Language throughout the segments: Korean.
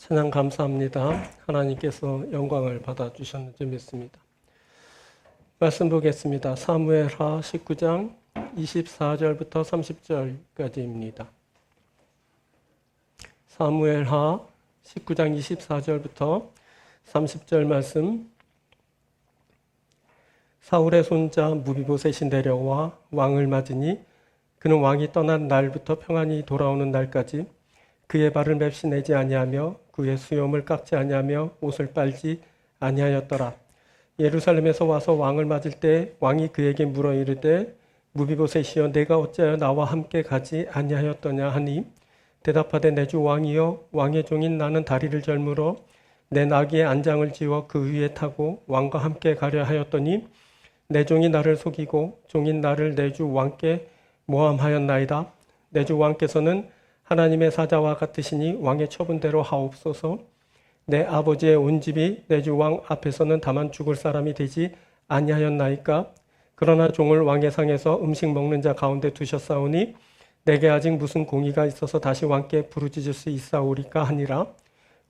찬양 감사합니다. 하나님께서 영광을 받아주셨는지 믿습니다. 말씀 보겠습니다. 사무엘하 19장 24절부터 30절까지입니다. 사무엘하 19장 24절부터 30절 말씀. 사울의 손자 무비보셋이 내려와 왕을 맞으니 그는 왕이 떠난 날부터 평안히 돌아오는 날까지 그의 발을 맵시내지 아니하며 그의 수염을 깎지 아니하며 옷을 빨지 아니하였더라. 예루살렘에서 와서 왕을 맞을 때 왕이 그에게 물어 이르되 무비보셋이여 내가 어찌하여 나와 함께 가지 아니하였더냐 하니 대답하되 내 주 왕이여 왕의 종인 나는 다리를 절물어 내 나귀의 안장을 지워 그 위에 타고 왕과 함께 가려 하였더니 내 종이 나를 속이고 종인 나를 내 주 왕께 모함하였나이다. 내 주 왕께서는 하나님의 사자와 같으시니 왕의 처분대로 하옵소서. 내 아버지의 온 집이 내 주 왕 앞에서는 다만 죽을 사람이 되지 아니하였나이까. 그러나 종을 왕의 상에서 음식 먹는 자 가운데 두셨사오니 내게 아직 무슨 공의가 있어서 다시 왕께 부르짖을 수 있사오리까 하니라.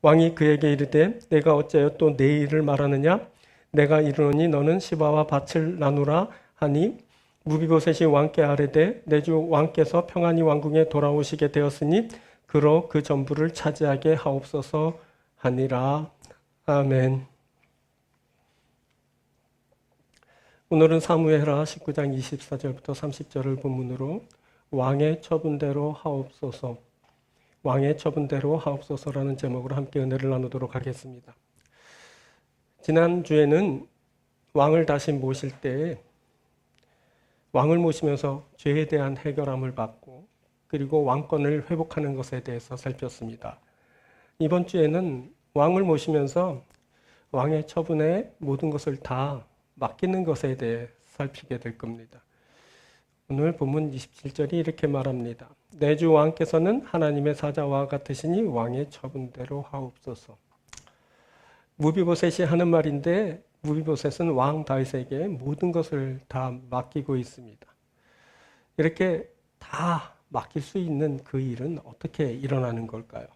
왕이 그에게 이르되 내가 어찌하여 또 내 일을 말하느냐. 내가 이르노니 너는 시바와 밭을 나누라 하니 무비보셋이 왕께 아뢰되 내 주 왕께서 평안히 왕궁에 돌아오시게 되었으니 그로 그 전부를 차지하게 하옵소서 하니라. 아멘. 오늘은 사무엘하 19장 24절부터 30절을 본문으로 왕의 처분대로 하옵소서, 왕의 처분대로 하옵소서라는 제목으로 함께 은혜를 나누도록 하겠습니다. 지난주에는 왕을 다시 모실 때 왕을 모시면서 죄에 대한 해결함을 받고 그리고 왕권을 회복하는 것에 대해서 살폈습니다. 이번 주에는 왕을 모시면서 왕의 처분에 모든 것을 다 맡기는 것에 대해 살피게 될 겁니다. 오늘 본문 27절이 이렇게 말합니다. 내 주 왕께서는 하나님의 사자와 같으시니 왕의 처분대로 하옵소서. 무비보셋이 하는 말인데 무비보셋은 왕 다윗에게 모든 것을 다 맡기고 있습니다. 이렇게 다 맡길 수 있는 그 일은 어떻게 일어나는 걸까요?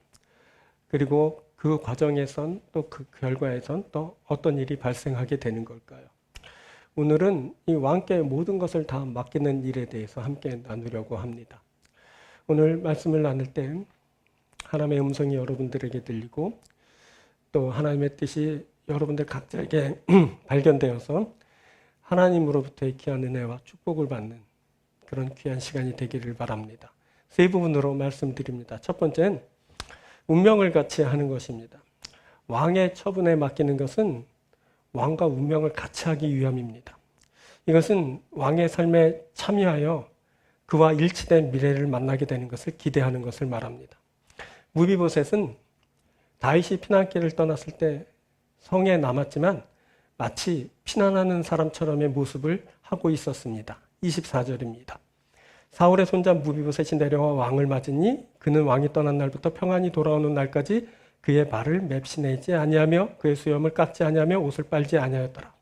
그리고 그 과정에선 또 그 결과에선 또 어떤 일이 발생하게 되는 걸까요? 오늘은 이 왕께 모든 것을 다 맡기는 일에 대해서 함께 나누려고 합니다. 오늘 말씀을 나눌 때 하나님의 음성이 여러분들에게 들리고 또 하나님의 뜻이 여러분들 각자에게 발견되어서 하나님으로부터의 귀한 은혜와 축복을 받는 그런 귀한 시간이 되기를 바랍니다. 세 부분으로 말씀드립니다. 첫 번째는 운명을 같이 하는 것입니다. 왕의 처분에 맡기는 것은 왕과 운명을 같이 하기 위함입니다. 이것은 왕의 삶에 참여하여 그와 일치된 미래를 만나게 되는 것을 기대하는 것을 말합니다. 무비보셋은 다윗이 피난길을 떠났을 때 성에 남았지만 마치 피난하는 사람처럼의 모습을 하고 있었습니다. 24절입니다. 사울의 손자 무비보셋이 내려와 왕을 맞으니 그는 왕이 떠난 날부터 평안히 돌아오는 날까지 그의 발을 맵시내지 아니하며 그의 수염을 깎지 아니하며 옷을 빨지 아니하였더라.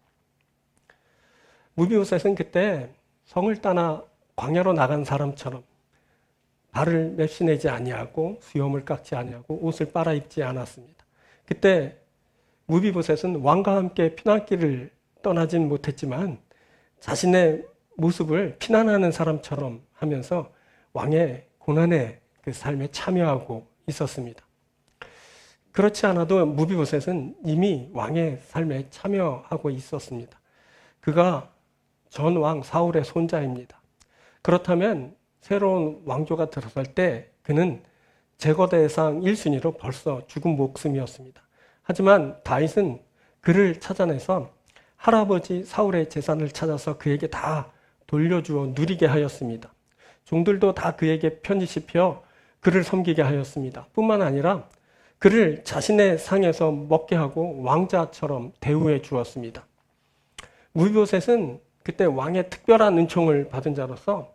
무비보셋은 그때 성을 떠나 광야로 나간 사람처럼 발을 맵시내지 아니하고 수염을 깎지 아니하고 옷을 빨아 입지 않았습니다. 그때 무비보셋은 왕과 함께 피난길을 떠나진 못했지만 자신의 모습을 피난하는 사람처럼 하면서 왕의 고난의 그 삶에 참여하고 있었습니다. 그렇지 않아도 무비보셋은 이미 왕의 삶에 참여하고 있었습니다. 그가 전 왕 사울의 손자입니다. 그렇다면 새로운 왕조가 들어설 때 그는 제거 대상 1순위로 벌써 죽은 목숨이었습니다. 하지만 다윗은 그를 찾아내서 할아버지 사울의 재산을 찾아서 그에게 다 돌려주어 누리게 하였습니다. 종들도 다 그에게 편지시켜 그를 섬기게 하였습니다. 뿐만 아니라 그를 자신의 상에서 먹게 하고 왕자처럼 대우해 주었습니다. 무비보셋은 그때 왕의 특별한 은총을 받은 자로서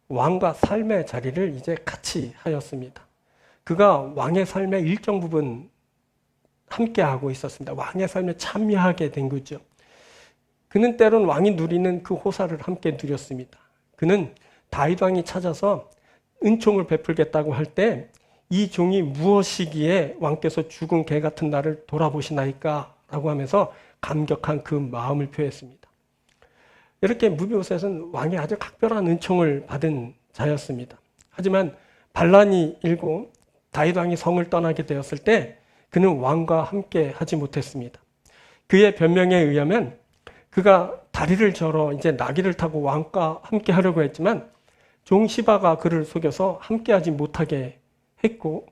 왕과 삶의 자리를 이제 같이 하였습니다. 그가 왕의 삶의 일정 부분 함께 하고 있었습니다. 왕의 삶에 참여하게 된 거죠. 그는 때론 왕이 누리는 그 호사를 함께 누렸습니다. 그는 다윗 왕이 찾아서 은총을 베풀겠다고 할 때 이 종이 무엇이기에 왕께서 죽은 개 같은 나를 돌아보시나이까? 라고 하면서 감격한 그 마음을 표했습니다. 이렇게 무비보셋은 왕의 아주 각별한 은총을 받은 자였습니다. 하지만 반란이 일고 다윗 왕이 성을 떠나게 되었을 때 그는 왕과 함께 하지 못했습니다. 그의 변명에 의하면 그가 다리를 절어 이제 나귀를 타고 왕과 함께 하려고 했지만 종 시바가 그를 속여서 함께 하지 못하게 했고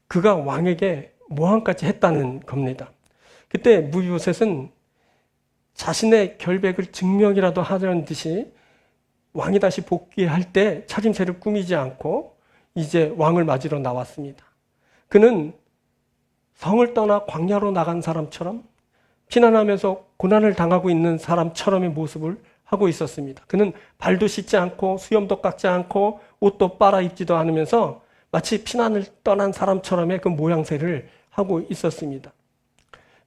그가 왕에게 모함까지 했다는 겁니다. 그때 무비보셋은 자신의 결백을 증명이라도 하려는 듯이 왕이 다시 복귀할 때 차림새를 꾸미지 않고 이제 왕을 맞으러 나왔습니다. 그는 성을 떠나 광야로 나간 사람처럼 피난하면서 고난을 당하고 있는 사람처럼의 모습을 하고 있었습니다. 그는 발도 씻지 않고 수염도 깎지 않고 옷도 빨아 입지도 않으면서 마치 피난을 떠난 사람처럼의 그 모양새를 하고 있었습니다.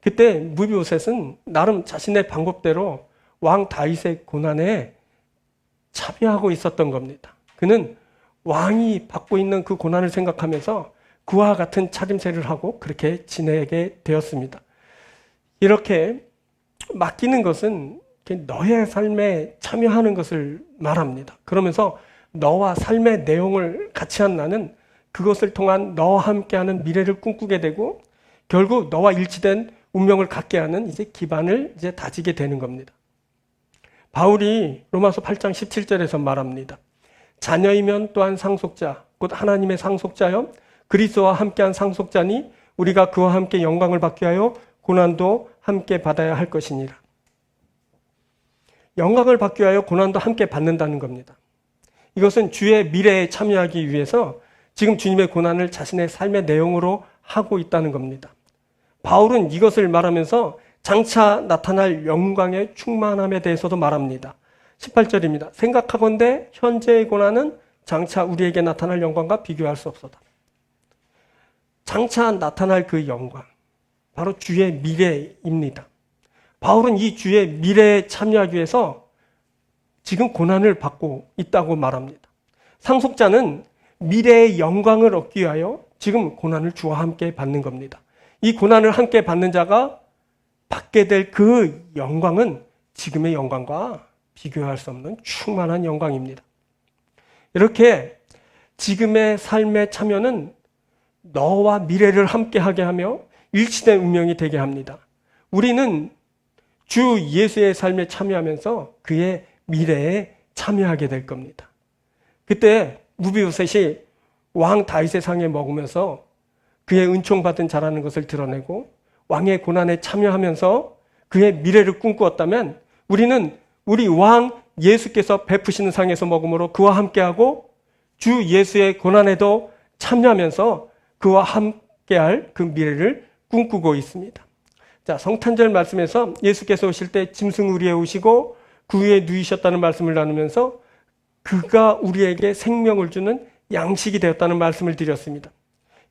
그때 무비보셋은 나름 자신의 방법대로 왕 다윗의 고난에 참여하고 있었던 겁니다. 그는 왕이 받고 있는 그 고난을 생각하면서 그와 같은 차림새를 하고 그렇게 지내게 되었습니다. 이렇게 맡기는 것은 너의 삶에 참여하는 것을 말합니다. 그러면서 너와 삶의 내용을 같이 한 나는 그것을 통한 너와 함께하는 미래를 꿈꾸게 되고 결국 너와 일치된 운명을 갖게 하는 이제 기반을 이제 다지게 되는 겁니다. 바울이 로마서 8장 17절에서 말합니다. 자녀이면 또한 상속자, 곧 하나님의 상속자여 그리스도와 함께한 상속자니 우리가 그와 함께 영광을 받게 하여 고난도 함께 받아야 할 것이니라. 영광을 받기 위하여 고난도 함께 받는다는 겁니다. 이것은 주의 미래에 참여하기 위해서 지금 주님의 고난을 자신의 삶의 내용으로 하고 있다는 겁니다. 바울은 이것을 말하면서 장차 나타날 영광의 충만함에 대해서도 말합니다. 18절입니다. 생각하건대 현재의 고난은 장차 우리에게 나타날 영광과 비교할 수 없어다. 장차 나타날 그 영광, 바로 주의 미래입니다. 바울은 이 주의 미래에 참여하기 위해서 지금 고난을 받고 있다고 말합니다. 상속자는 미래의 영광을 얻기 위하여 지금 고난을 주와 함께 받는 겁니다. 이 고난을 함께 받는 자가 받게 될 그 영광은 지금의 영광과 비교할 수 없는 충만한 영광입니다. 이렇게 지금의 삶의 참여는 너와 미래를 함께하게 하며 일치된 운명이 되게 합니다. 우리는 주 예수의 삶에 참여하면서 그의 미래에 참여하게 될 겁니다. 그때 무비보셋이 왕 다윗의 상에 먹으면서 그의 은총받은 자라는 것을 드러내고 왕의 고난에 참여하면서 그의 미래를 꿈꾸었다면 우리는 우리 왕 예수께서 베푸시는 상에서 먹음으로 그와 함께하고 주 예수의 고난에도 참여하면서 그와 함께할 그 미래를 꿈꾸고 있습니다. 자, 성탄절 말씀에서 예수께서 오실 때 짐승 우리에 오시고 그 위에 누이셨다는 말씀을 나누면서 그가 우리에게 생명을 주는 양식이 되었다는 말씀을 드렸습니다.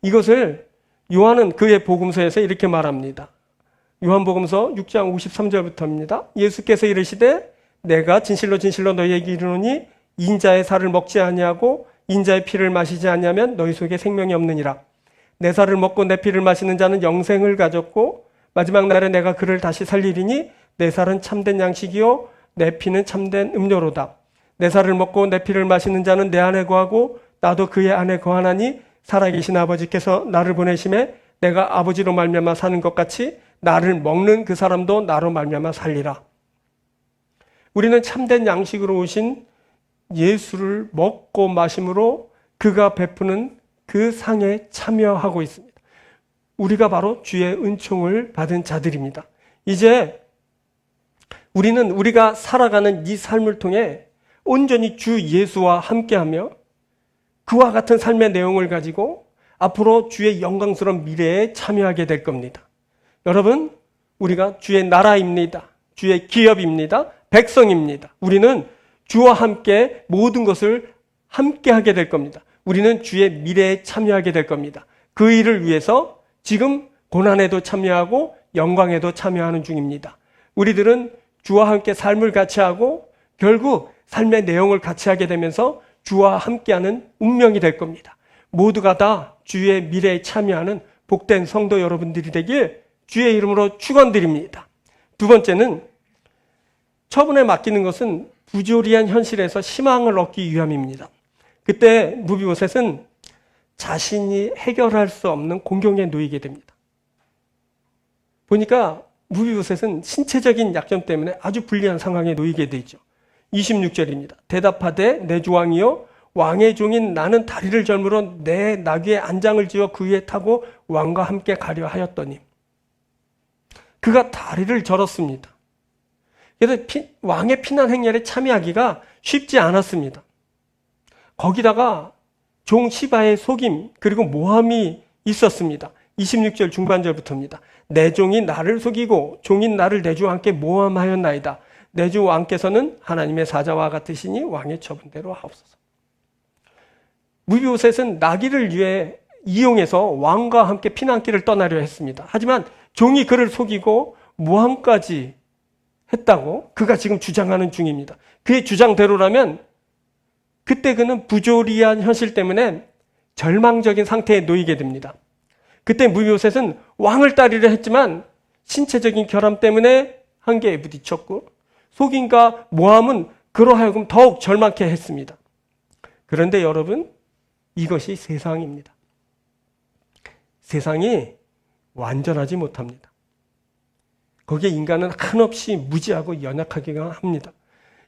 이것을 요한은 그의 복음서에서 이렇게 말합니다. 요한복음서 6장 53절부터입니다. 예수께서 이르시되 내가 진실로 진실로 너희에게 이르노니 인자의 살을 먹지 아니하고 인자의 피를 마시지 아니하면 너희 속에 생명이 없느니라. 내 살을 먹고 내 피를 마시는 자는 영생을 가졌고 마지막 날에 내가 그를 다시 살리리니 내 살은 참된 양식이요 내 피는 참된 음료로다. 내 살을 먹고 내 피를 마시는 자는 내 안에 거하고 나도 그의 안에 거하나니 살아계신 아버지께서 나를 보내심에 내가 아버지로 말미암아 사는 것 같이 나를 먹는 그 사람도 나로 말미암아 살리라. 우리는 참된 양식으로 오신 예수를 먹고 마심으로 그가 베푸는 그 상에 참여하고 있습니다. 우리가 바로 주의 은총을 받은 자들입니다. 이제 우리는 우리가 살아가는 이 삶을 통해 온전히 주 예수와 함께하며 그와 같은 삶의 내용을 가지고 앞으로 주의 영광스러운 미래에 참여하게 될 겁니다. 여러분, 우리가 주의 나라입니다. 주의 기업입니다. 백성입니다. 우리는 주와 함께 모든 것을 함께하게 될 겁니다. 우리는 주의 미래에 참여하게 될 겁니다. 그 일을 위해서 지금 고난에도 참여하고 영광에도 참여하는 중입니다. 우리들은 주와 함께 삶을 같이 하고 결국 삶의 내용을 같이 하게 되면서 주와 함께하는 운명이 될 겁니다. 모두가 다 주의 미래에 참여하는 복된 성도 여러분들이 되길 주의 이름으로 축원드립니다. 두 번째는 처분에 맡기는 것은 부조리한 현실에서 희망을 얻기 위함입니다. 그때 무비보셋은 자신이 해결할 수 없는 공경에 놓이게 됩니다. 보니까 무비보셋은 신체적인 약점 때문에 아주 불리한 상황에 놓이게 되죠. 26절입니다. 대답하되 내 주왕이여 왕의 종인 나는 다리를 절므로 내 나귀의 안장을 지어 그 위에 타고 왕과 함께 가려 하였더니 그가 다리를 절었습니다. 그래서 왕의 피난 행렬에 참여하기가 쉽지 않았습니다. 거기다가 종 시바의 속임 그리고 모함이 있었습니다. 26절 중반절부터입니다. 내 종이 나를 속이고 종인 나를 내 주와 함께 모함하였나이다. 내 주 왕께서는 하나님의 사자와 같으시니 왕의 처분대로 하옵소서. 무비보셋은 나귀를 위해 이용해서 왕과 함께 피난길을 떠나려 했습니다. 하지만 종이 그를 속이고 모함까지 했다고 그가 지금 주장하는 중입니다. 그의 주장대로라면 그때 그는 부조리한 현실 때문에 절망적인 상태에 놓이게 됩니다. 그때 무비보셋은 왕을 따르려 했지만 신체적인 결함 때문에 한계에 부딪혔고 속임과 모함은 그로 하여금 더욱 절망케 했습니다. 그런데 여러분, 이것이 세상입니다. 세상이 완전하지 못합니다. 거기에 인간은 한없이 무지하고 연약하기가 합니다.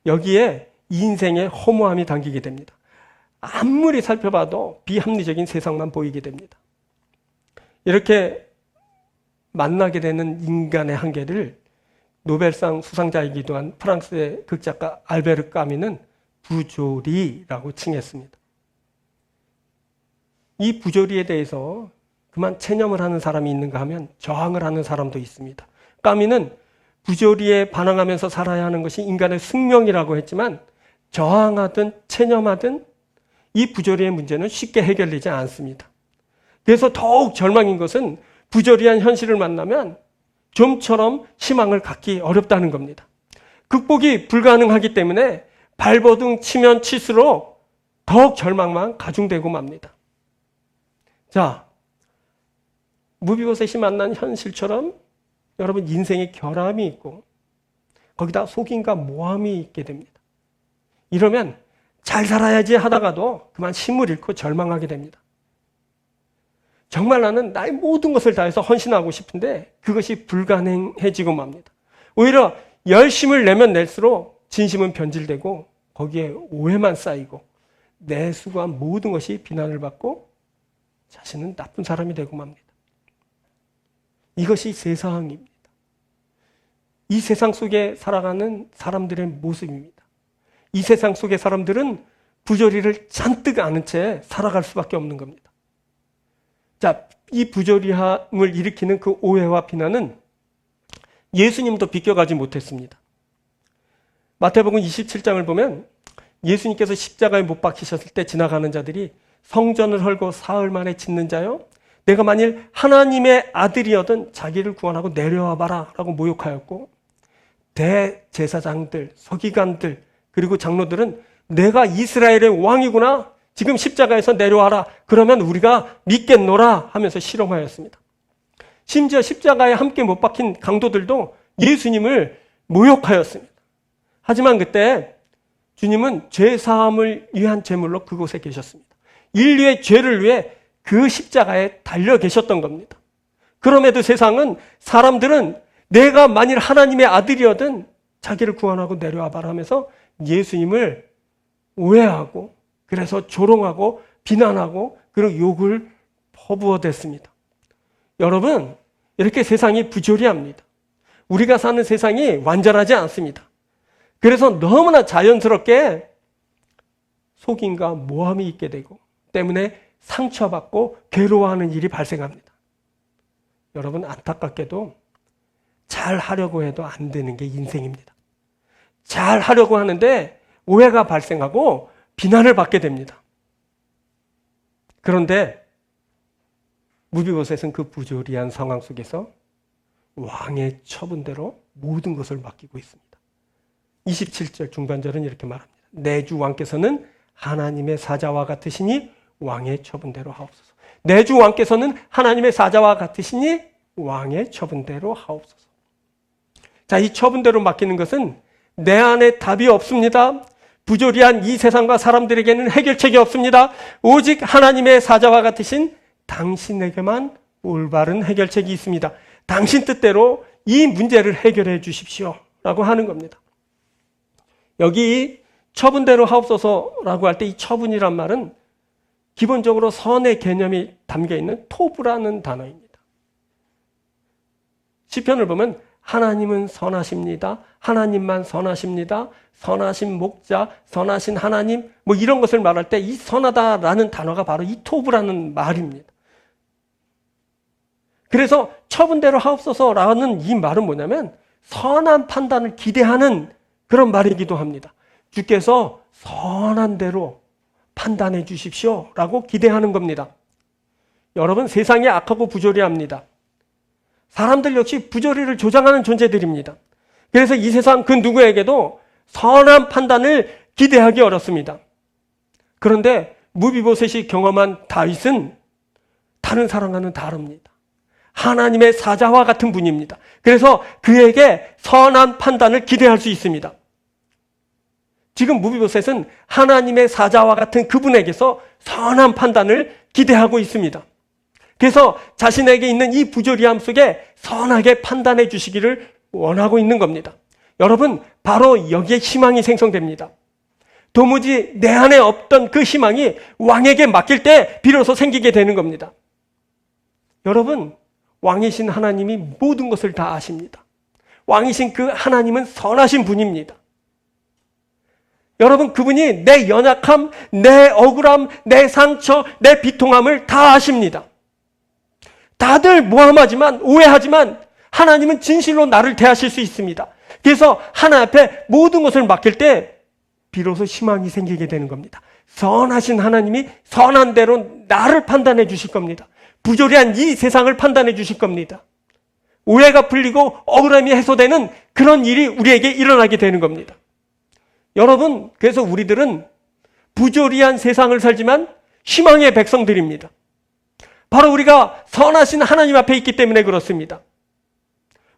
여기에 인생의 허무함이 담기게 됩니다. 아무리 살펴봐도 비합리적인 세상만 보이게 됩니다. 이렇게 만나게 되는 인간의 한계를 노벨상 수상자이기도 한 프랑스의 극작가 알베르 까뮈는 부조리라고 칭했습니다. 이 부조리에 대해서 그만 체념을 하는 사람이 있는가 하면 저항을 하는 사람도 있습니다. 까뮈는 부조리에 반항하면서 살아야 하는 것이 인간의 숙명이라고 했지만 저항하든 체념하든 이 부조리의 문제는 쉽게 해결되지 않습니다. 그래서 더욱 절망인 것은 부조리한 현실을 만나면 좀처럼 희망을 갖기 어렵다는 겁니다. 극복이 불가능하기 때문에 발버둥 치면 칠수록 더욱 절망만 가중되고 맙니다. 자, 무비보셋이 만난 현실처럼 여러분 인생의 결함이 있고 거기다 속임과 모함이 있게 됩니다. 이러면 잘 살아야지 하다가도 그만 힘을 잃고 절망하게 됩니다. 정말 나는 나의 모든 것을 다해서 헌신하고 싶은데 그것이 불가능해지고 맙니다. 오히려 열심을 내면 낼수록 진심은 변질되고 거기에 오해만 쌓이고 내 수고한 모든 것이 비난을 받고 자신은 나쁜 사람이 되고 맙니다. 이것이 세상입니다. 이 세상 속에 살아가는 사람들의 모습입니다. 이 세상 속의 사람들은 부조리를 잔뜩 아는 채 살아갈 수밖에 없는 겁니다. 자, 이 부조리함을 일으키는 그 오해와 비난은 예수님도 비껴가지 못했습니다. 마태복음 27장을 보면 예수님께서 십자가에 못 박히셨을 때 지나가는 자들이 성전을 헐고 사흘 만에 짓는 자요, 내가 만일 하나님의 아들이어든 자기를 구원하고 내려와 봐라 라고 모욕하였고, 대제사장들, 서기관들 그리고 장로들은 내가 이스라엘의 왕이구나, 지금 십자가에서 내려와라, 그러면 우리가 믿겠노라 하면서 실험하였습니다. 심지어 십자가에 함께 못 박힌 강도들도 예수님을 모욕하였습니다. 하지만 그때 주님은 죄사함을 위한 제물로 그곳에 계셨습니다. 인류의 죄를 위해 그 십자가에 달려 계셨던 겁니다. 그럼에도 세상은, 사람들은 내가 만일 하나님의 아들이어든 자기를 구원하고 내려와 봐라 하면서 예수님을 오해하고, 그래서 조롱하고 비난하고 그리고 욕을 퍼부어댔습니다. 여러분, 이렇게 세상이 부조리합니다. 우리가 사는 세상이 완전하지 않습니다. 그래서 너무나 자연스럽게 속임과 모함이 있게 되고 때문에 상처받고 괴로워하는 일이 발생합니다. 여러분, 안타깝게도 잘 하려고 해도 안 되는 게 인생입니다. 잘 하려고 하는데 오해가 발생하고 비난을 받게 됩니다. 그런데 무비보셋은 그 부조리한 상황 속에서 왕의 처분대로 모든 것을 맡기고 있습니다. 27절 중반절은 이렇게 말합니다. 내 주 왕께서는 하나님의 사자와 같으시니 왕의 처분대로 하옵소서. 내 주 왕께서는 하나님의 사자와 같으시니 왕의 처분대로 하옵소서. 자, 이 처분대로 맡기는 것은 내 안에 답이 없습니다. 부조리한 이 세상과 사람들에게는 해결책이 없습니다. 오직 하나님의 사자와 같으신 당신에게만 올바른 해결책이 있습니다. 당신 뜻대로 이 문제를 해결해 주십시오 라고 하는 겁니다. 여기 처분대로 하옵소서라고 할 때 이 처분이란 말은 기본적으로 선의 개념이 담겨있는 토부라는 단어입니다. 시편을 보면 하나님은 선하십니다. 하나님만 선하십니다. 선하신 목자, 선하신 하나님, 뭐 이런 것을 말할 때 이 선하다라는 단어가 바로 이 토부라는 말입니다. 그래서 처분대로 하옵소서라는 이 말은 뭐냐면 선한 판단을 기대하는 그런 말이기도 합니다. 주께서 선한 대로 판단해 주십시오 라고 기대하는 겁니다. 여러분, 세상이 악하고 부조리합니다. 사람들 역시 부조리를 조장하는 존재들입니다. 그래서 이 세상 그 누구에게도 선한 판단을 기대하기 어렵습니다. 그런데 무비보셋이 경험한 다윗은 다른 사람과는 다릅니다. 하나님의 사자와 같은 분입니다. 그래서 그에게 선한 판단을 기대할 수 있습니다. 지금 무비보셋은 하나님의 사자와 같은 그분에게서 선한 판단을 기대하고 있습니다. 그래서 자신에게 있는 이 부조리함 속에 선하게 판단해 주시기를 원하고 있는 겁니다. 여러분, 바로 여기에 희망이 생성됩니다. 도무지 내 안에 없던 그 희망이 왕에게 맡길 때 비로소 생기게 되는 겁니다. 여러분, 왕이신 하나님이 모든 것을 다 아십니다. 왕이신 그 하나님은 선하신 분입니다. 여러분, 그분이 내 연약함, 내 억울함, 내 상처, 내 비통함을 다 아십니다. 다들 모함하지만, 오해하지만 하나님은 진실로 나를 대하실 수 있습니다. 그래서 하나님 앞에 모든 것을 맡길 때 비로소 희망이 생기게 되는 겁니다. 선하신 하나님이 선한 대로 나를 판단해 주실 겁니다. 부조리한 이 세상을 판단해 주실 겁니다. 오해가 풀리고 억울함이 해소되는 그런 일이 우리에게 일어나게 되는 겁니다. 여러분, 그래서 우리들은 부조리한 세상을 살지만 희망의 백성들입니다. 바로 우리가 선하신 하나님 앞에 있기 때문에 그렇습니다.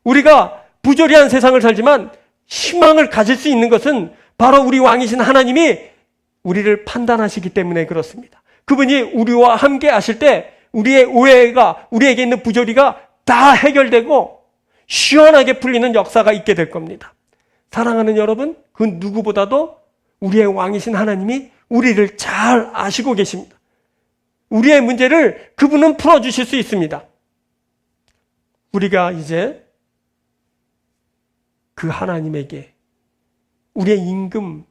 우리가 부조리한 세상을 살지만 희망을 가질 수 있는 것은 바로 우리 왕이신 하나님이 우리를 판단하시기 때문에 그렇습니다. 그분이 우리와 함께 하실 때 우리의 오해가, 우리에게 있는 부조리가 다 해결되고 시원하게 풀리는 역사가 있게 될 겁니다. 사랑하는 여러분, 그 누구보다도 우리의 왕이신 하나님이 우리를 잘 아시고 계십니다. 우리의 문제를 그분은 풀어주실 수 있습니다. 우리가 이제 그 하나님에게, 우리의 임금,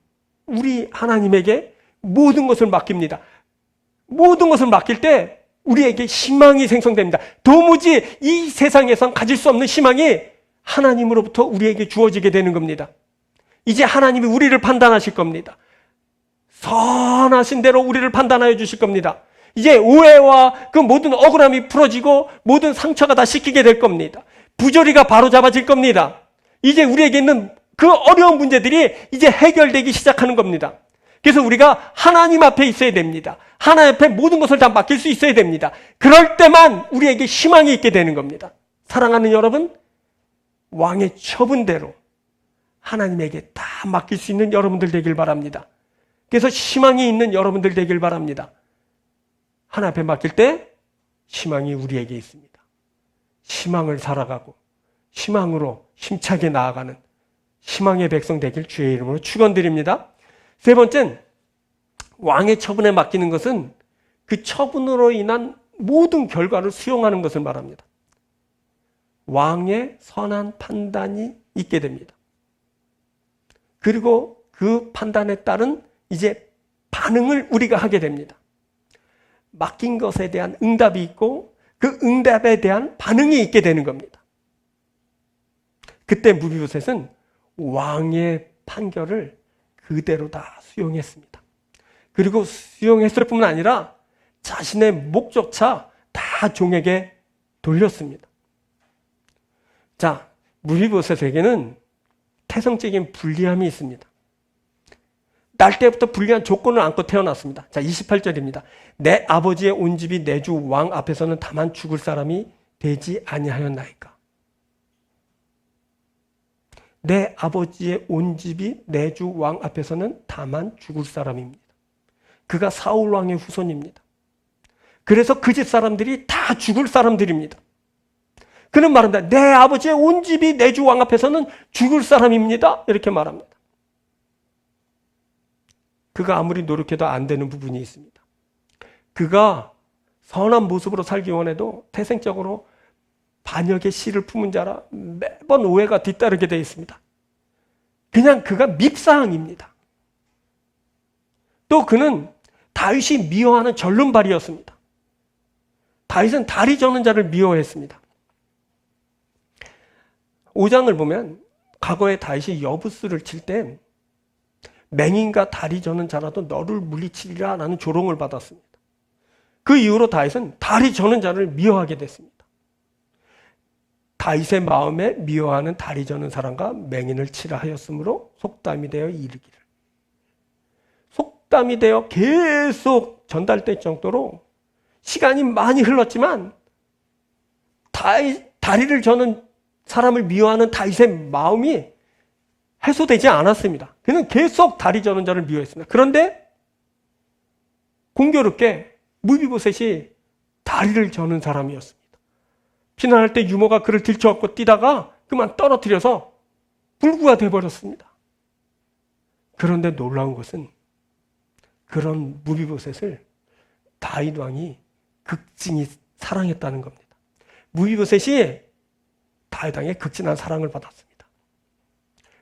우리 하나님에게 모든 것을 맡깁니다. 모든 것을 맡길 때 우리에게 희망이 생성됩니다. 도무지 이 세상에선 가질 수 없는 희망이 하나님으로부터 우리에게 주어지게 되는 겁니다. 이제 하나님이 우리를 판단하실 겁니다. 선하신 대로 우리를 판단하여 주실 겁니다. 이제 오해와 그 모든 억울함이 풀어지고 모든 상처가 다 씻기게 될 겁니다. 부조리가 바로잡아질 겁니다. 이제 우리에게 있는 그 어려운 문제들이 이제 해결되기 시작하는 겁니다. 그래서 우리가 하나님 앞에 있어야 됩니다. 하나님 앞에 모든 것을 다 맡길 수 있어야 됩니다. 그럴 때만 우리에게 희망이 있게 되는 겁니다. 사랑하는 여러분, 왕의 처분대로 하나님에게 다 맡길 수 있는 여러분들 되길 바랍니다. 그래서 희망이 있는 여러분들 되길 바랍니다. 하나님 앞에 맡길 때 희망이 우리에게 있습니다. 희망을 살아가고 희망으로 힘차게 나아가는 희망의 백성 되길 주의 이름으로 축원드립니다. 세 번째는 왕의 처분에 맡기는 것은 그 처분으로 인한 모든 결과를 수용하는 것을 말합니다. 왕의 선한 판단이 있게 됩니다. 그리고 그 판단에 따른 이제 반응을 우리가 하게 됩니다. 맡긴 것에 대한 응답이 있고 그 응답에 대한 반응이 있게 되는 겁니다. 그때 무비보셋은 왕의 판결을 그대로 다 수용했습니다. 그리고 수용했을 뿐만 아니라 자신의 목조차 다 종에게 돌렸습니다. 자, 무비보셋에게는 태생적인 불리함이 있습니다. 날 때부터 불리한 조건을 안고 태어났습니다. 자, 28절입니다. 내 아버지의 온 집이 내 주 왕 앞에서는 다만 죽을 사람이 되지 아니하였나이까. 내 아버지의 온 집이 내 주 왕 앞에서는 다만 죽을 사람입니다. 그가 사울 왕의 후손입니다. 그래서 그 집 사람들이 다 죽을 사람들입니다. 그는 말합니다. 내 아버지의 온 집이 내 주 왕 앞에서는 죽을 사람입니다. 이렇게 말합니다. 그가 아무리 노력해도 안 되는 부분이 있습니다. 그가 선한 모습으로 살기 원해도 태생적으로 반역의 씨를 품은 자라 매번 오해가 뒤따르게 되어 있습니다. 그냥 그가 밉사항입니다. 또 그는 다윗이 미워하는 절름발이었습니다. 다윗은 다리 저는 자를 미워했습니다. 5장을 보면 과거에 다윗이 여부스를 칠 때 맹인과 다리 저는 자라도 너를 물리치리라 라는 조롱을 받았습니다. 그 이후로 다윗은 다리 저는 자를 미워하게 됐습니다. 다윗의 마음에 미워하는 다리 저는 사람과 맹인을 치라 하였으므로 속담이 되어 이르기를. 속담이 되어 계속 전달될 정도로 시간이 많이 흘렀지만 다리를 저는 사람을 미워하는 다윗의 마음이 해소되지 않았습니다. 그는 계속 다리 저는 자를 미워했습니다. 그런데 공교롭게 무비보셋이 다리를 저는 사람이었습니다. 피난할 때 유모가 그를 들쳐업고 뛰다가 그만 떨어뜨려서 불구가 되어버렸습니다. 그런데 놀라운 것은 그런 무비보셋을 다윗 왕이 극진히 사랑했다는 겁니다. 무비보셋이 다윗 왕의 극진한 사랑을 받았습니다.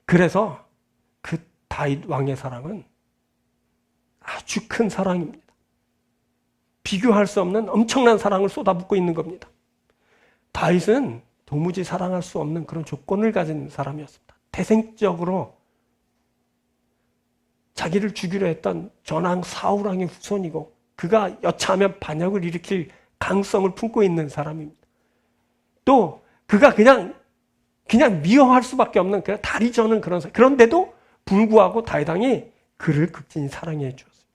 그래서 그 다윗 왕의 사랑은 아주 큰 사랑입니다. 비교할 수 없는 엄청난 사랑을 쏟아붓고 있는 겁니다. 다윗은 도무지 사랑할 수 없는 그런 조건을 가진 사람이었습니다. 태생적으로 자기를 죽이려 했던 전왕 사울 왕의 후손이고 그가 여차하면 반역을 일으킬 강성을 품고 있는 사람입니다. 또 그가 그냥 미워할 수밖에 없는 그냥 다리 저는 그런 사람. 그런데도 불구하고 다윗 왕이 그를 극진히 사랑해 주었습니다.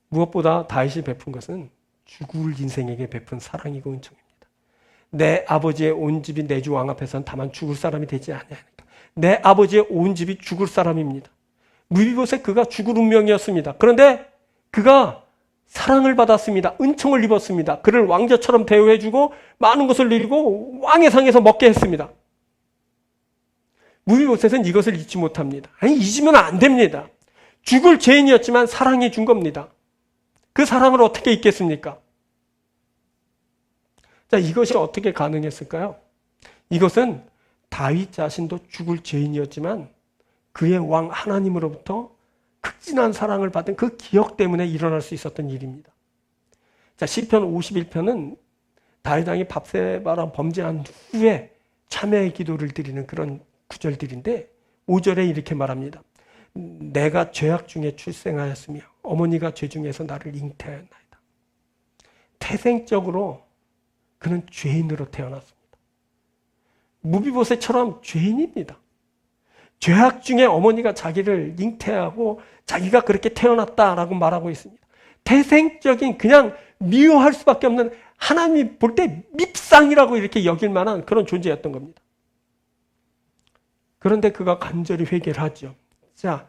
무엇보다 다윗이 베푼 것은 죽을 인생에게 베푼 사랑이고 은총입니다. 내 아버지의 온 집이 내 주 왕 앞에서는 다만 죽을 사람이 되지 아니하니까. 내 아버지의 온 집이 죽을 사람입니다. 무비보셋 그가 죽을 운명이었습니다. 그런데 그가 사랑을 받았습니다. 은총을 입었습니다. 그를 왕자처럼 대우해주고 많은 것을 누리고 왕의 상에서 먹게 했습니다. 무비보셋은 이것을 잊지 못합니다. 아니, 잊으면 안 됩니다. 죽을 죄인이었지만 사랑해 준 겁니다. 그 사랑을 어떻게 잊겠습니까? 자, 이것이 어떻게 가능했을까요? 이것은 다윗 자신도 죽을 죄인이었지만 그의 왕 하나님으로부터 극진한 사랑을 받은 그 기억 때문에 일어날 수 있었던 일입니다. 자, 시편 51편은 다윗 왕이 밧세바랑 범죄한 후에 참회의 기도를 드리는 그런 구절들인데 5절에 이렇게 말합니다. 내가 죄악 중에 출생하였으며 어머니가 죄 중에서 나를 잉태하였나이다. 태생적으로 그는 죄인으로 태어났습니다. 무비보셋처럼 죄인입니다. 죄악 중에 어머니가 자기를 잉태하고 자기가 그렇게 태어났다라고 말하고 있습니다. 태생적인 그냥 미워할 수밖에 없는 하나님이 볼 때 밉상이라고 이렇게 여길 만한 그런 존재였던 겁니다. 그런데 그가 간절히 회개를 하죠. 자,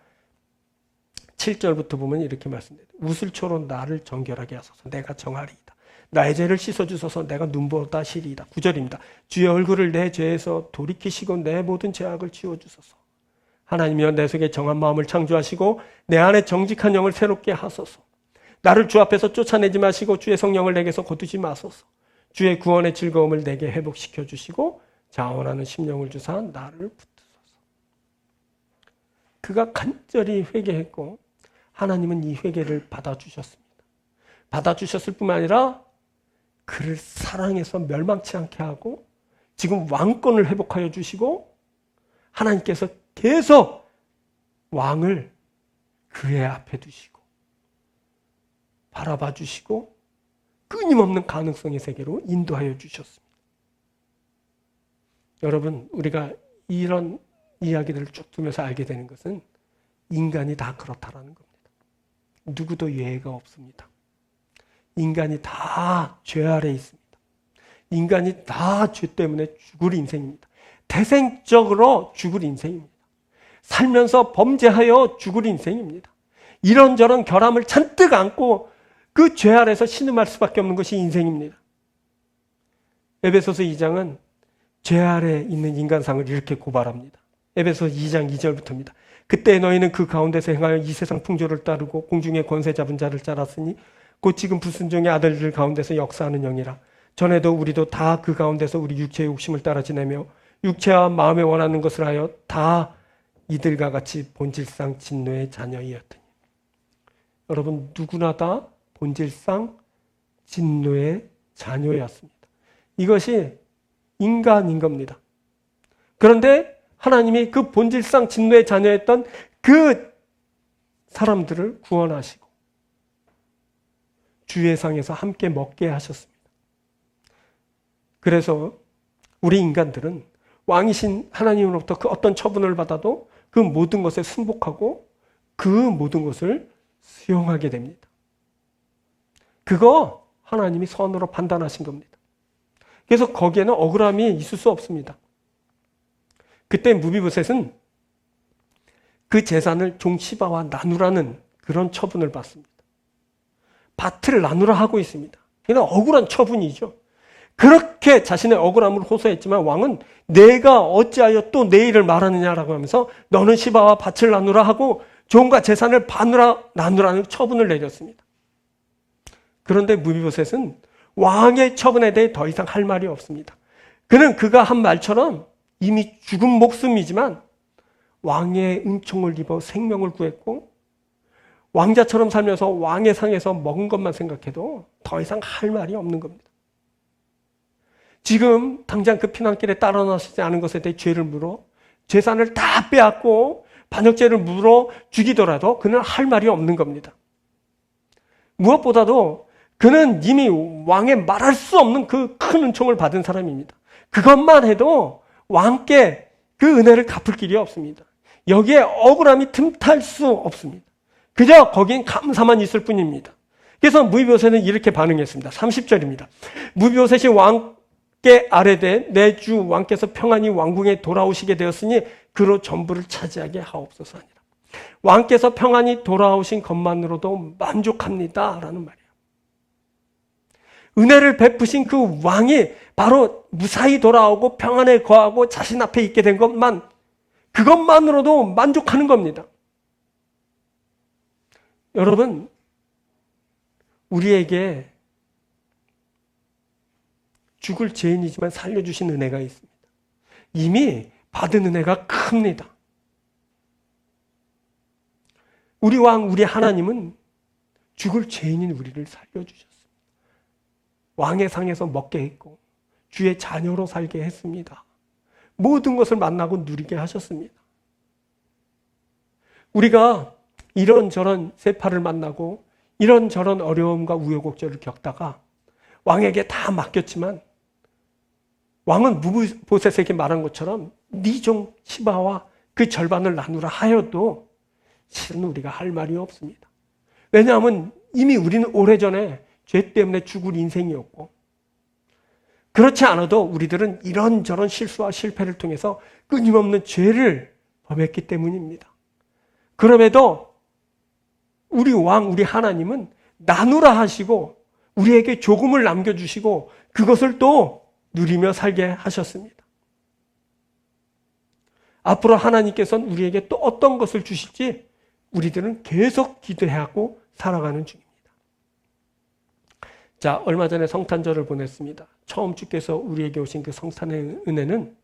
7절부터 보면 이렇게 말씀드립니다. 우슬초로 나를 정결하게 하소서. 내가 정하리이다. 나의 죄를 씻어주소서. 내가 눈보다 시리이다. 9절입니다. 주의 얼굴을 내 죄에서 돌이키시고 내 모든 죄악을 지워주소서. 하나님이여 내 속에 정한 마음을 창조하시고 내 안에 정직한 영을 새롭게 하소서. 나를 주 앞에서 쫓아내지 마시고 주의 성령을 내게서 거두지 마소서. 주의 구원의 즐거움을 내게 회복시켜 주시고 자원하는 심령을 주사 나를 붙드소서. 그가 간절히 회개했고 하나님은 이 회개를 받아주셨습니다. 받아주셨을 뿐만 아니라 그를 사랑해서 멸망치 않게 하고 지금 왕권을 회복하여 주시고 하나님께서 계속 왕을 그의 앞에 두시고 바라봐 주시고 끊임없는 가능성의 세계로 인도하여 주셨습니다. 여러분, 우리가 이런 이야기들을 쭉 두면서 알게 되는 것은 인간이 다 그렇다라는 겁니다. 누구도 예외가 없습니다. 인간이 다 죄 아래 있습니다. 인간이 다 죄 때문에 죽을 인생입니다. 태생적으로 죽을 인생입니다. 살면서 범죄하여 죽을 인생입니다. 이런저런 결함을 잔뜩 안고 그 죄 아래서 신음할 수밖에 없는 것이 인생입니다. 에베소서 2장은 죄 아래 있는 인간상을 이렇게 고발합니다. 에베소서 2장 2절부터입니다. 그때 너희는 그 가운데서 행하여 이 세상 풍조를 따르고 공중의 권세 잡은 자를 따랐으니 곧 지금 불순종의 아들들 가운데서 역사하는 영이라. 전에도 우리도 다 그 가운데서 우리 육체의 욕심을 따라 지내며 육체와 마음에 원하는 것을 하여 다 이들과 같이 본질상 진노의 자녀이었더니. 여러분, 누구나 다 본질상 진노의 자녀였습니다. 이것이 인간인 겁니다. 그런데 하나님이 그 본질상 진노의 자녀였던 그 사람들을 구원하시고 주의 상에서 함께 먹게 하셨습니다. 그래서 우리 인간들은 왕이신 하나님으로부터 그 어떤 처분을 받아도 그 모든 것에 순복하고 그 모든 것을 수용하게 됩니다. 그거 하나님이 선으로 판단하신 겁니다. 그래서 거기에는 억울함이 있을 수 없습니다. 그때 무비보셋은 그 재산을 종 시바와 나누라는 그런 처분을 받습니다. 밭을 나누라 하고 있습니다. 이건 억울한 처분이죠. 그렇게 자신의 억울함을 호소했지만 왕은 내가 어찌하여 또 내 일을 말하느냐라고 하면서 너는 시바와 밭을 나누라 하고 종과 재산을 나누라는 처분을 내렸습니다. 그런데 무비보셋은 왕의 처분에 대해 더 이상 할 말이 없습니다. 그는 그가 한 말처럼 이미 죽은 목숨이지만 왕의 은총을 입어 생명을 구했고 왕자처럼 살면서 왕의 상에서 먹은 것만 생각해도 더 이상 할 말이 없는 겁니다. 지금 당장 그 피난길에 따라 나서지 않은 것에 대해 죄를 물어 재산을 다 빼앗고 반역죄를 물어 죽이더라도 그는 할 말이 없는 겁니다. 무엇보다도 그는 이미 왕의 말할 수 없는 그 큰 은총을 받은 사람입니다. 그것만 해도 왕께 그 은혜를 갚을 길이 없습니다. 여기에 억울함이 틈탈 수 없습니다. 그저 거긴 감사만 있을 뿐입니다. 그래서 무비보셋은 이렇게 반응했습니다. 30절입니다. 무비보셋이 왕께 아뢰되 내 주 왕께서 평안히 왕궁에 돌아오시게 되었으니 그로 전부를 차지하게 하옵소서 하니라. 왕께서 평안히 돌아오신 것만으로도 만족합니다 라는 말이에요. 은혜를 베푸신 그 왕이 바로 무사히 돌아오고 평안에 거하고 자신 앞에 있게 된 그것만으로도 만족하는 겁니다. 여러분, 우리에게 죽을 죄인이지만 살려주신 은혜가 있습니다. 이미 받은 은혜가 큽니다. 우리 왕, 우리 하나님은 죽을 죄인인 우리를 살려주셨습니다. 왕의 상에서 먹게 했고 주의 자녀로 살게 했습니다. 모든 것을 만나고 누리게 하셨습니다. 우리가 이런저런 세파를 만나고 이런저런 어려움과 우여곡절을 겪다가 왕에게 다 맡겼지만 왕은 무비보셋에게 말한 것처럼 네 종 시바와 그 절반을 나누라 하여도 실은 우리가 할 말이 없습니다. 왜냐하면 이미 우리는 오래전에 죄 때문에 죽을 인생이었고 그렇지 않아도 우리들은 이런저런 실수와 실패를 통해서 끊임없는 죄를 범했기 때문입니다. 그럼에도 우리 왕, 우리 하나님은 나누라 하시고 우리에게 조금을 남겨주시고 그것을 또 누리며 살게 하셨습니다. 앞으로 하나님께서는 우리에게 또 어떤 것을 주실지 우리들은 계속 기대하고 살아가는 중입니다. 자, 얼마 전에 성탄절을 보냈습니다. 처음 주께서 우리에게 오신 그 성탄의 은혜는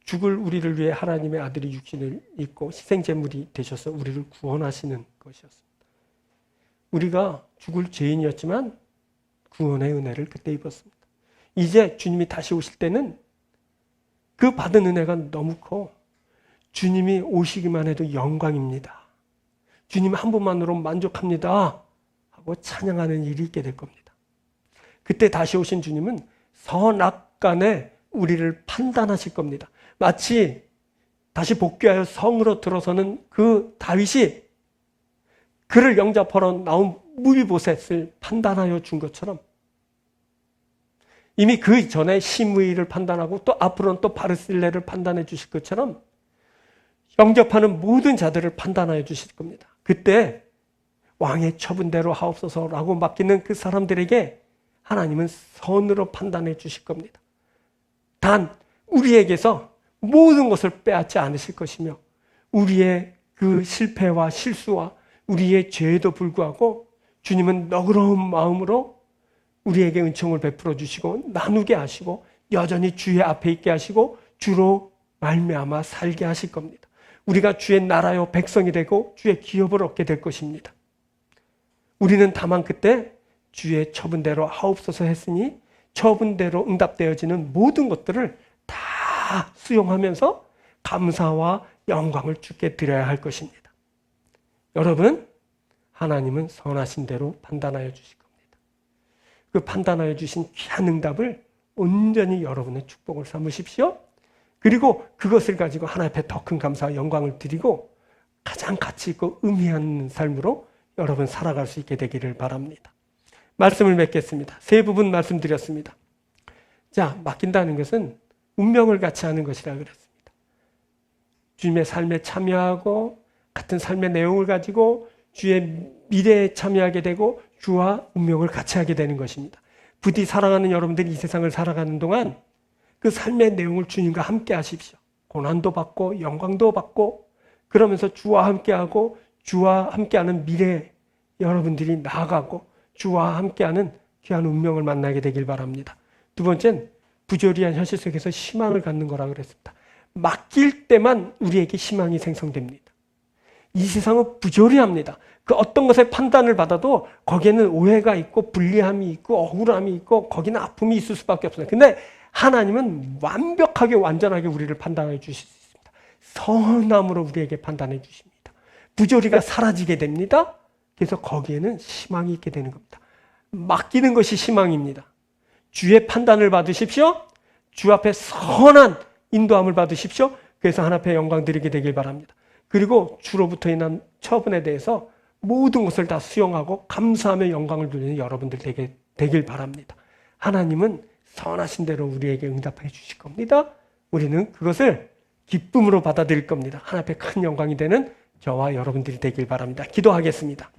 죽을 우리를 위해 하나님의 아들이 육신을 입고 희생제물이 되셔서 우리를 구원하시는 것이었습니다. 우리가 죽을 죄인이었지만 구원의 은혜를 그때 입었습니다. 이제 주님이 다시 오실 때는 그 받은 은혜가 너무 커 주님이 오시기만 해도 영광입니다. 주님 한 분만으로 만족합니다 하고 찬양하는 일이 있게 될 겁니다. 그때 다시 오신 주님은 선악간에 우리를 판단하실 겁니다. 마치 다시 복귀하여 성으로 들어서는 그 다윗이 그를 영접하러 나온 무비보셋을 판단하여 준 것처럼 이미 그 전에 시므이를 판단하고 또 앞으로는 또 바르실레를 판단해 주실 것처럼 영접하는 모든 자들을 판단하여 주실 겁니다. 그때 왕의 처분대로 하옵소서라고 맡기는 그 사람들에게 하나님은 선으로 판단해 주실 겁니다. 단 우리에게서 모든 것을 빼앗지 않으실 것이며 우리의 그 실패와 실수와 우리의 죄에도 불구하고 주님은 너그러운 마음으로 우리에게 은총을 베풀어 주시고 나누게 하시고 여전히 주의 앞에 있게 하시고 주로 말미암아 살게 하실 겁니다. 우리가 주의 나라요 백성이 되고 주의 기업을 얻게 될 것입니다. 우리는 다만 그때 주의 처분대로 하옵소서 했으니 처분대로 응답되어지는 모든 것들을 다 수용하면서 감사와 영광을 주께 드려야 할 것입니다. 여러분, 하나님은 선하신 대로 판단하여 주실 겁니다. 그 판단하여 주신 귀한 응답을 온전히 여러분의 축복을 삼으십시오. 그리고 그것을 가지고 하나님 앞에 더 큰 감사와 영광을 드리고 가장 가치 있고 의미하는 삶으로 여러분 살아갈 수 있게 되기를 바랍니다. 말씀을 맺겠습니다. 세 부분 말씀드렸습니다. 자, 맡긴다는 것은 운명을 같이 하는 것이라 그랬습니다. 주님의 삶에 참여하고 같은 삶의 내용을 가지고 주의 미래에 참여하게 되고 주와 운명을 같이 하게 되는 것입니다. 부디 사랑하는 여러분들이 이 세상을 살아가는 동안 그 삶의 내용을 주님과 함께 하십시오. 고난도 받고 영광도 받고 그러면서 주와 함께하고 주와 함께하는 미래에 여러분들이 나아가고 주와 함께하는 귀한 운명을 만나게 되길 바랍니다. 두 번째는 부조리한 현실 속에서 희망을 갖는 거라고 그랬습니다. 맡길 때만 우리에게 희망이 생성됩니다. 이 세상은 부조리합니다. 그 어떤 것에 판단을 받아도 거기에는 오해가 있고 불리함이 있고 억울함이 있고 거기는 아픔이 있을 수밖에 없어요. 근데 하나님은 완벽하게 완전하게 우리를 판단해 주실 수 있습니다. 선함으로 우리에게 판단해 주십니다. 부조리가 사라지게 됩니다. 그래서 거기에는 희망이 있게 되는 겁니다. 맡기는 것이 희망입니다. 주의 판단을 받으십시오. 주 앞에 선한 인도함을 받으십시오. 그래서 하나님 앞에 영광 드리게 되길 바랍니다. 그리고 주로부터 인한 처분에 대해서 모든 것을 다 수용하고 감사하며 영광을 돌리는 여러분들 되길 바랍니다. 하나님은 선하신 대로 우리에게 응답해 주실 겁니다. 우리는 그것을 기쁨으로 받아들일 겁니다. 하나님 앞에 큰 영광이 되는 저와 여러분들이 되길 바랍니다. 기도하겠습니다.